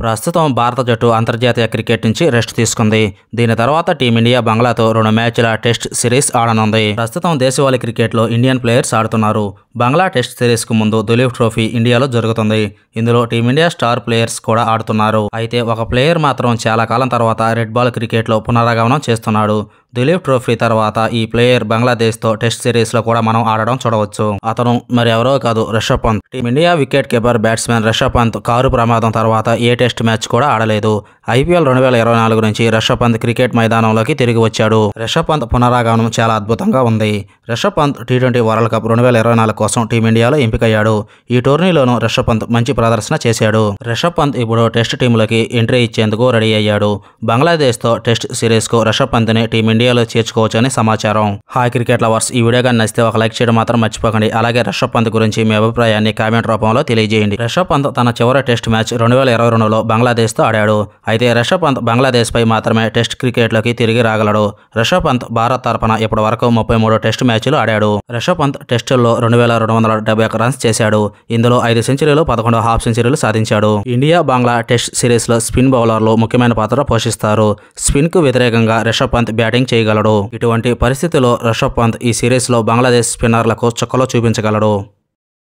ప్రస్తుతం భారత జట్టు అంతర్జాతీయ క్రికెట్ నుంచి రెస్ట్ తీసుకుంది. దీని తర్వాత టీమిండియా బంగ్లాతో 2 మ్యాచ్ల టెస్ట్ సిరీస్ ఆడనుంది. ప్రస్తుతం దేశవాళీ క్రికెట్లో ఇండియన్ ప్లేయర్స్ ఆడుతున్నారు. బంగ్లా టెస్ట్ సిరీస్కు ముందు దులీప్ ట్రోఫీ ఇండియాలో జరుగుతుంది. ఇందులో టీమిండియా స్టార్ ప్లేయర్స్ కూడా ఆడుతున్నారు. అయితే ఒక ప్లేయర్ మాత్రం చాలా కాలం తర్వాత రెడ్ బాల్ క్రికెట్లో పునరాగమనం చేస్తున్నాడు. దులీప్ ట్రోఫీ తర్వాత ఈ ప్లేయర్ బంగ్లాదేశ్తో టెస్ట్ సిరీస్లో కూడా మనం ఆడడం చూడవచ్చు. అతను మరి ఎవరో కాదు, Rishabh Pant. Team india wicket keeper batsmen Rishabh Pant car ప్రమాదం తర్వాత ఏ టెస్ట్ మ్యాచ్ కూడా ఆడలేదు. IPL 2024 నుంచి రిషబ్ పంత్ క్రికెట్ మైదానంలోకి తిరిగి వచ్చాడు. రిషబ్ పంత్ పునరాగమనం చాలా అద్భుతంగా ఉంది. Rishabh Pant T20 world cup 2024 కోసం టీమిండియాలో ఎంపికయ్యాడు. ఈ టోర్నీలోనూ రిషబ్ పంత్ మంచి ప్రదర్శన చేశాడు. రిషబ్ పంత్ ఇప్పుడు టెస్ట్ టీంలోకి ఎంట్రీ ఇచ్చేందుకు రెడీ అయ్యాడు. బంగ్లాదేశ్తో టెస్ట్ సిరీస్కు రిషబ్ పంత్ని టీమిండియాలో చేర్చుకోవచ్చని సమాచారం. హాయ్ క్రికెట్ లవర్స్, ఈ వీడియో కానీ నచ్చితే ఒక లైక్ చేయడం మాత్రం మర్చిపోకండి. అలాగే రిషబ్ పంత్ గురించి మీ అభిప్రాయాన్ని కామెంట్ రూపంలో తెలియజేయండి. రిషబ్ పంత్ తన చివరి టెస్ట్ మ్యాచ్ 2022లో బంగ్లాదేశ్తో ఆడాడు. అయితే రిషబ్ పంత్ బంగ్లాదేశ్పై మాత్రమే టెస్ట్ క్రికెట్లోకి తిరిగి రాగలడు. రిషబ్ పంత్ భారత్ తరపున ఇప్పటి వరకు 33 టెస్ట్ మ్యాచ్లు ఆడాడు. రిషబ్ పంత్ టెస్టుల్లో 2271 రన్స్ చేశాడు. ఇందులో 5 సెంచరీలు, 11 హాఫ్ సెంచరీలు సాధించాడు. ఇండియా బంగ్లా టెస్ట్ సిరీస్లో స్పిన్ బౌలర్లు ముఖ్యమైన పాత్ర పోషిస్తారు. స్పిన్కు వ్యతిరేకంగా రిషబ్ పంత్ బ్యాటింగ్ చేయగలడు. ఇటువంటి పరిస్థితిలో రిషబ్ పంత్ ఈ సిరీస్లో బంగ్లాదేశ్ స్పిన్నర్లకు చుక్కలో చూపించగలడు.